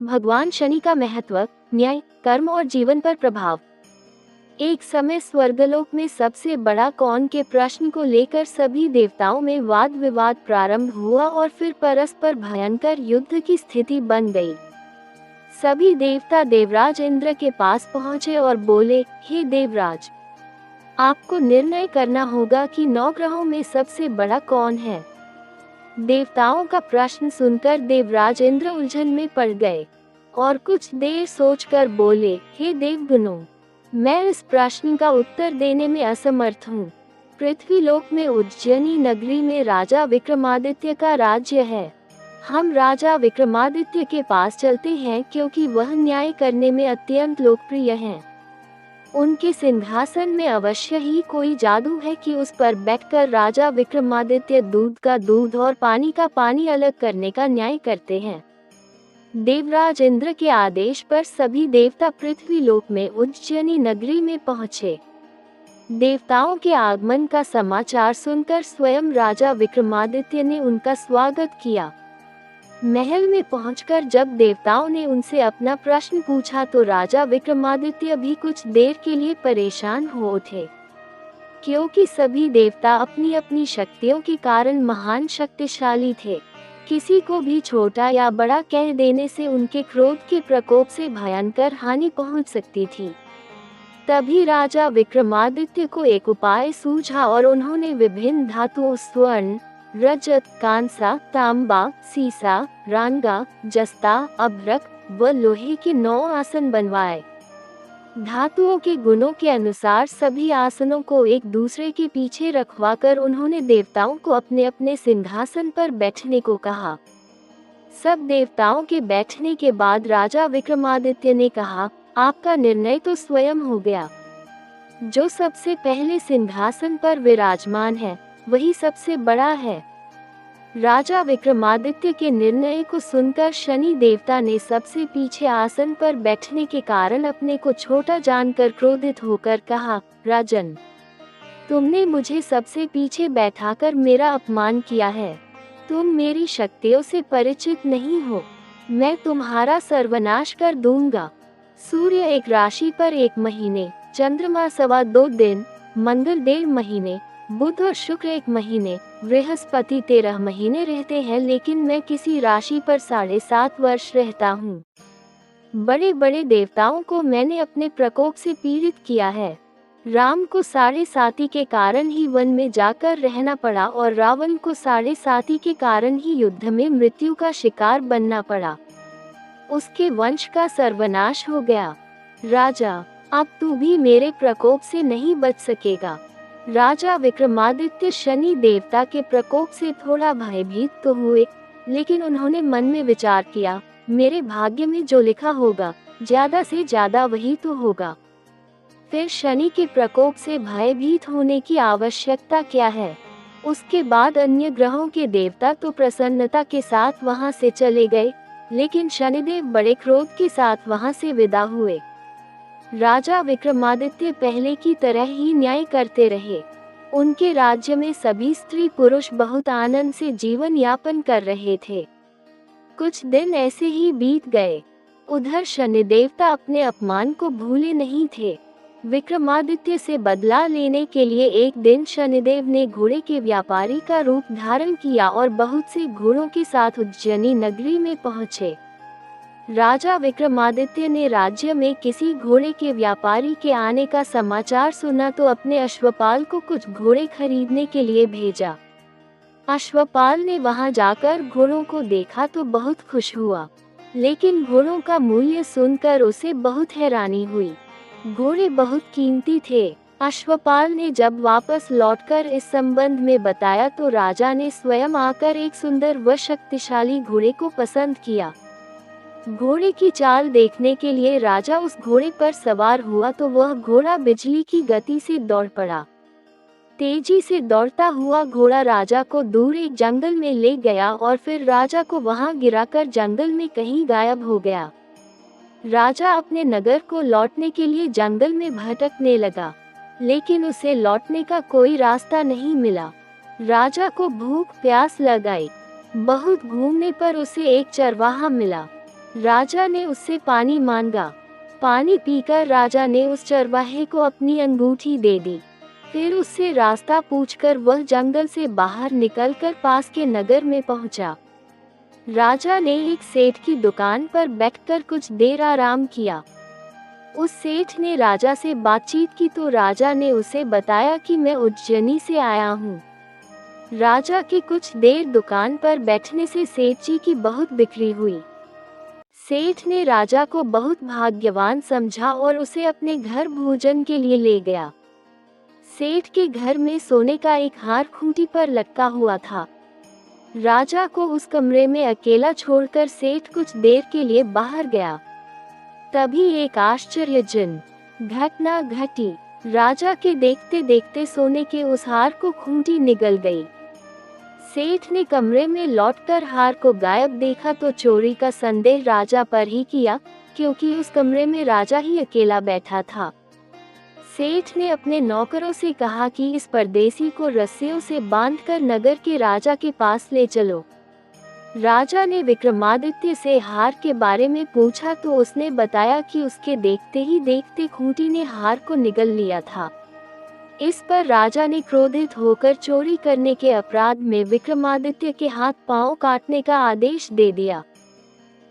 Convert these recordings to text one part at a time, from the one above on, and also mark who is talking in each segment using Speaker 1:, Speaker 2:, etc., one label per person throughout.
Speaker 1: भगवान शनि का महत्व, न्याय, कर्म और जीवन पर प्रभाव। एक समय स्वर्गलोक में सबसे बड़ा कौन के प्रश्न को लेकर सभी देवताओं में वाद विवाद प्रारंभ हुआ और फिर परस्पर भयंकर युद्ध की स्थिति बन गई। सभी देवता देवराज इंद्र के पास पहुंचे और बोले, हे देवराज, आपको निर्णय करना होगा कि 9 ग्रहों में सबसे बड़ा कौन है। देवताओं का प्रश्न सुनकर देवराज इंद्र उलझन में पड़ गए और कुछ देर सोचकर बोले, हे देवगणों, मैं इस प्रश्न का उत्तर देने में असमर्थ हूँ। पृथ्वीलोक में उज्जैनी नगरी में राजा विक्रमादित्य का राज्य है। हम राजा विक्रमादित्य के पास चलते हैं क्योंकि वह न्याय करने में अत्यंत लोकप्रिय हैं। उनके सिंहासन में अवश्य ही कोई जादू है कि उस पर बैठकर राजा विक्रमादित्य दूध का दूध और पानी का पानी अलग करने का न्याय करते हैं। देवराज इंद्र के आदेश पर सभी देवता पृथ्वीलोक में उज्जैनी नगरी में पहुंचे। देवताओं के आगमन का समाचार सुनकर स्वयं राजा विक्रमादित्य ने उनका स्वागत किया। महल में पहुंचकर जब देवताओं ने उनसे अपना प्रश्न पूछा तो राजा विक्रमादित्य भी कुछ देर के लिए परेशान हो उठे, क्योंकि सभी देवता अपनी अपनी शक्तियों के कारण महान शक्तिशाली थे। किसी को भी छोटा या बड़ा कह देने से उनके क्रोध के प्रकोप से भयंकर हानि पहुंच सकती थी। तभी राजा विक्रमादित्य को एक उपाय सूझा और उन्होंने विभिन्न धातुओं स्वर्ण, रजत, कांसा, तांबा, सीसा, रांगा, जस्ता, अभ्रक व लोहे के 9 आसन बनवाए। धातुओं के गुणों के अनुसार सभी आसनों को एक दूसरे के पीछे रखवाकर उन्होंने देवताओं को अपने अपने सिंहासन पर बैठने को कहा। सब देवताओं के बैठने के बाद राजा विक्रमादित्य ने कहा, आपका निर्णय तो स्वयं हो गया। जो सबसे पहले सिंहासन पर विराजमान है वही सबसे बड़ा है। राजा विक्रमादित्य के निर्णय को सुनकर शनि देवता ने सबसे पीछे आसन पर बैठने के कारण अपने को छोटा जानकर क्रोधित होकर कहा, राजन, तुमने मुझे सबसे पीछे बैठाकर मेरा अपमान किया है। तुम मेरी शक्तियों से परिचित नहीं हो। मैं तुम्हारा सर्वनाश कर दूंगा। सूर्य एक राशि पर 1 महीने, चंद्रमा 2.25 दिन, मंगल 1.5 महीने, बुध और शुक्र 1 महीने, बृहस्पति 13 महीने रहते हैं, लेकिन मैं किसी राशि पर 7.5 वर्ष रहता हूँ। बड़े बड़े देवताओं को मैंने अपने प्रकोप से पीड़ित किया है। राम को 7.5 के कारण ही वन में जाकर रहना पड़ा और रावण को 7.5 के कारण ही युद्ध में मृत्यु का शिकार बनना पड़ा। उसके वंश का सर्वनाश हो गया। राजा, अब तू भी मेरे प्रकोप से नहीं बच सकेगा। राजा विक्रमादित्य शनि देवता के प्रकोप से थोड़ा भयभीत तो हुए, लेकिन उन्होंने मन में विचार किया, मेरे भाग्य में जो लिखा होगा ज्यादा से ज्यादा वही तो होगा। फिर शनि के प्रकोप से भयभीत होने की आवश्यकता क्या है। उसके बाद अन्य ग्रहों के देवता तो प्रसन्नता के साथ वहां से चले गए, लेकिन शनिदेव बड़े क्रोध के साथ वहां से विदा हुए। राजा विक्रमादित्य पहले की तरह ही न्याय करते रहे। उनके राज्य में सभी स्त्री पुरुष बहुत आनंद से जीवन यापन कर रहे थे। कुछ दिन ऐसे ही बीत गए। उधर शनि देवता अपने अपमान को भूले नहीं थे। विक्रमादित्य से बदला लेने के लिए एक दिन शनिदेव ने घोड़े के व्यापारी का रूप धारण किया और बहुत से घोड़ों के साथ उज्जैनी नगरी में पहुंचे। राजा विक्रमादित्य ने राज्य में किसी घोड़े के व्यापारी के आने का समाचार सुना तो अपने अश्वपाल को कुछ घोड़े खरीदने के लिए भेजा। अश्वपाल ने वहां जाकर घोड़ों को देखा तो बहुत खुश हुआ, लेकिन घोड़ों का मूल्य सुनकर उसे बहुत हैरानी हुई। घोड़े बहुत कीमती थे। अश्वपाल ने जब वापस लौटकर इस संबंध में बताया तो राजा ने स्वयं आकर एक सुंदर व शक्तिशाली घोड़े को पसंद किया। घोड़े की चाल देखने के लिए राजा उस घोड़े पर सवार हुआ तो वह घोड़ा बिजली की गति से दौड़ पड़ा। तेजी से दौड़ता हुआ घोड़ा राजा को दूर एक जंगल में ले गया और फिर राजा को वहां गिराकर जंगल में कहीं गायब हो गया। राजा अपने नगर को लौटने के लिए जंगल में भटकने लगा, लेकिन उसे लौटने का कोई रास्ता नहीं मिला। राजा को भूख प्यास लग आई। बहुत घूमने पर उसे एक चरवाहा मिला। राजा ने उससे पानी मांगा। पानी पीकर राजा ने उस चरवाहे को अपनी अंगूठी दे दी। फिर उससे रास्ता पूछकर वह जंगल से बाहर निकलकर पास के नगर में पहुंचा। राजा ने एक सेठ की दुकान पर बैठकर कुछ देर आराम किया। उस सेठ ने राजा से बातचीत की तो राजा ने उसे बताया कि मैं उज्जैनी से आया हूँ। राजा के कुछ देर दुकान पर बैठने से सेठ जी की बहुत बिक्री हुई। सेठ ने राजा को बहुत भाग्यवान समझा और उसे अपने घर भोजन के लिए ले गया। सेठ के घर में सोने का एक हार खूंटी पर लटका हुआ था। राजा को उस कमरे में अकेला छोड़कर सेठ कुछ देर के लिए बाहर गया। तभी एक आश्चर्यजनक घटना घटी। राजा के देखते देखते सोने के उस हार को खूंटी निगल गई। सेठ ने कमरे में लौटकर हार को गायब देखा तो चोरी का संदेह राजा पर ही किया, क्योंकि उस कमरे में राजा ही अकेला बैठा था। सेठ ने अपने नौकरों से कहा कि इस परदेसी को रस्सियों से बांधकर नगर के राजा के पास ले चलो। राजा ने विक्रमादित्य से हार के बारे में पूछा तो उसने बताया कि उसके देखते ही देखते खूंटी ने हार को निगल लिया था। इस पर राजा ने क्रोधित होकर चोरी करने के अपराध में विक्रमादित्य के हाथ पांव काटने का आदेश दे दिया।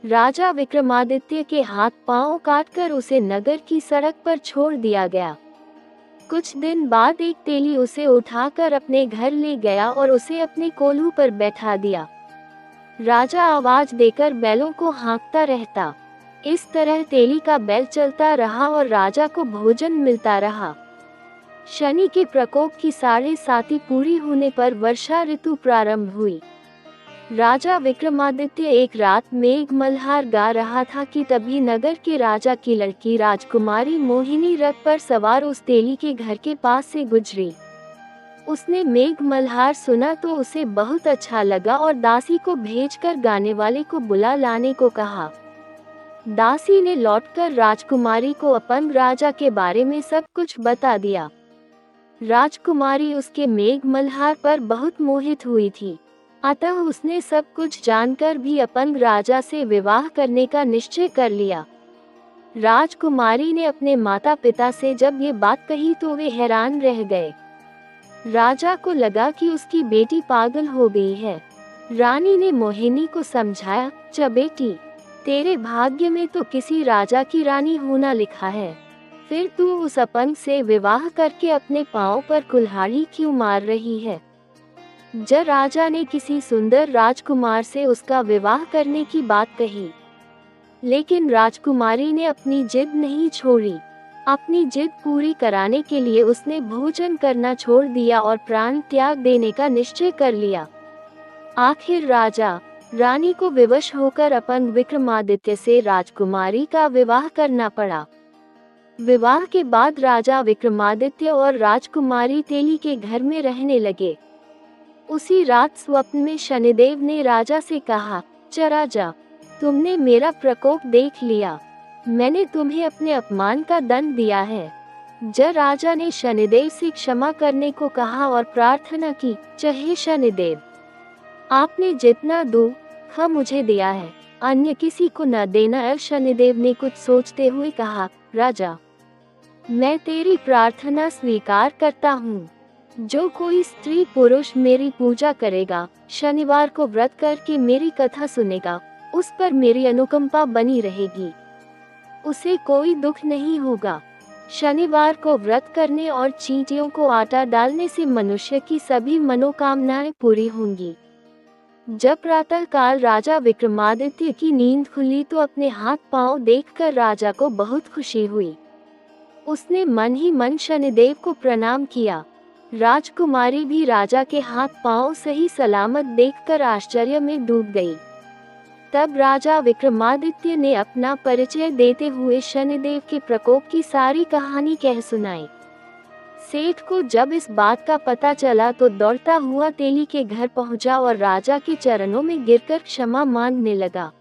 Speaker 1: राजा विक्रमादित्य के हाथ पांव काटकर उसे नगर की सड़क पर छोड़ दिया गया। कुछ दिन बाद एक तेली उसे उठाकर अपने घर ले गया और उसे अपने कोल्हू पर बैठा दिया। राजा आवाज देकर बैलों को हाँकता रहता। इस तरह तेली का बैल चलता रहा और राजा को भोजन मिलता रहा। शनि के प्रकोप की 7.5 पूरी होने पर वर्षा ऋतु प्रारंभ हुई। राजा विक्रमादित्य एक रात मेघ मल्हार गा रहा था कि तभी नगर के राजा की लड़की राजकुमारी मोहिनी रथ पर सवार उस तेली के घर के पास से गुजरी। उसने मेघ मल्हार सुना तो उसे बहुत अच्छा लगा और दासी को भेजकर गाने वाले को बुला लाने को कहा। दासी ने लौटकर राजकुमारी को अपंग राजा के बारे में सब कुछ बता दिया। राजकुमारी उसके मेघ मल्हार पर बहुत मोहित हुई थी, अतः उसने सब कुछ जानकर भी अपंग राजा से विवाह करने का निश्चय कर लिया। राजकुमारी ने अपने माता पिता से जब ये बात कही तो वे हैरान रह गए। राजा को लगा कि उसकी बेटी पागल हो गई है। रानी ने मोहिनी को समझाया, च बेटी, तेरे भाग्य में तो किसी राजा की रानी होना लिखा है, फिर तू उस अपंग से विवाह करके अपने पांव पर कुल्हाड़ी क्यों मार रही है। जब राजा ने किसी सुंदर राजकुमार से उसका विवाह करने की बात कही, लेकिन राजकुमारी ने अपनी जिद नहीं छोड़ी। अपनी जिद पूरी कराने के लिए उसने भोजन करना छोड़ दिया और प्राण त्याग देने का निश्चय कर लिया। आखिर राजा रानी को विवश होकर अपंग विक्रमादित्य से राजकुमारी का विवाह करना पड़ा। विवाह के बाद राजा विक्रमादित्य और राजकुमारी तेली के घर में रहने लगे। उसी रात स्वप्न में शनिदेव ने राजा से कहा, च राजा, तुमने मेरा प्रकोप देख लिया, मैंने तुम्हें अपने अपमान का दंड दिया है। जब राजा ने शनिदेव से क्षमा करने को कहा और प्रार्थना की, हे शनिदेव, आपने जितना दुख मुझे दिया है, अन्य किसी को न देना। शनिदेव ने कुछ सोचते हुए कहा, राजा, मैं तेरी प्रार्थना स्वीकार करता हूँ। जो कोई स्त्री पुरुष मेरी पूजा करेगा, शनिवार को व्रत करके मेरी कथा सुनेगा, उस पर मेरी अनुकंपा बनी रहेगी, उसे कोई दुख नहीं होगा। शनिवार को व्रत करने और चींटियों को आटा डालने से मनुष्य की सभी मनोकामनाएं पूरी होंगी। जब प्रातः काल राजा विक्रमादित्य की नींद खुली तो अपने हाथ पांव देखकर राजा को बहुत खुशी हुई। उसने मन ही मन शनिदेव को प्रणाम किया। राजकुमारी भी राजा के हाथ पांव सही सलामत देखकर आश्चर्य में डूब गई। तब राजा विक्रमादित्य ने अपना परिचय देते हुए शनिदेव के प्रकोप की सारी कहानी कह सुनाई। सेठ को जब इस बात का पता चला तो दौड़ता हुआ तेली के घर पहुंचा और राजा के चरणों में गिरकर क्षमा मांगने लगा।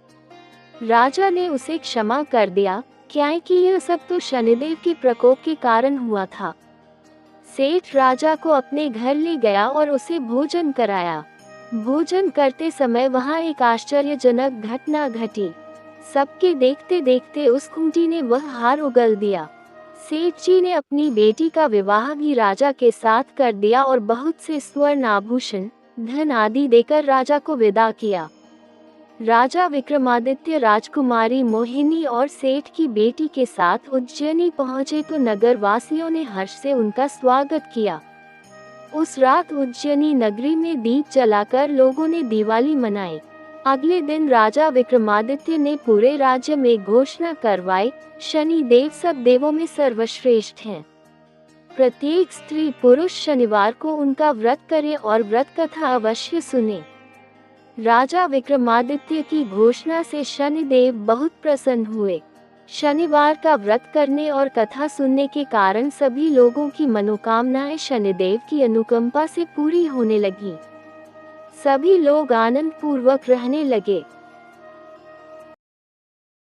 Speaker 1: राजा ने उसे क्षमा कर दिया, क्योंकि यह सब तो शनिदेव के प्रकोप के कारण हुआ था। सेठ राजा को अपने घर ले गया और उसे भोजन कराया। भोजन करते समय वहां एक आश्चर्यजनक घटना घटी। सबके देखते देखते उस खूंटी ने वह हार उगल दिया। सेठ जी ने अपनी बेटी का विवाह भी राजा के साथ कर दिया और बहुत से स्वर्ण आभूषण, धन आदि देकर राजा को विदा किया। राजा विक्रमादित्य राजकुमारी मोहिनी और सेठ की बेटी के साथ उज्जैनी पहुंचे तो नगर वासियों ने हर्ष से उनका स्वागत किया। उस रात उज्जैनी नगरी में दीप जलाकर लोगों ने दिवाली मनाई। अगले दिन राजा विक्रमादित्य ने पूरे राज्य में घोषणा करवाई, शनि देव सब देवों में सर्वश्रेष्ठ हैं। प्रत्येक स्त्री पुरुष शनिवार को उनका व्रत करे और व्रत कथा अवश्य सुने। राजा विक्रमादित्य की घोषणा से शनिदेव बहुत प्रसन्न हुए। शनिवार का व्रत करने और कथा सुनने के कारण सभी लोगों की मनोकामनाएं शनिदेव की अनुकंपा से पूरी होने लगी। सभी लोग आनंद पूर्वक रहने लगे।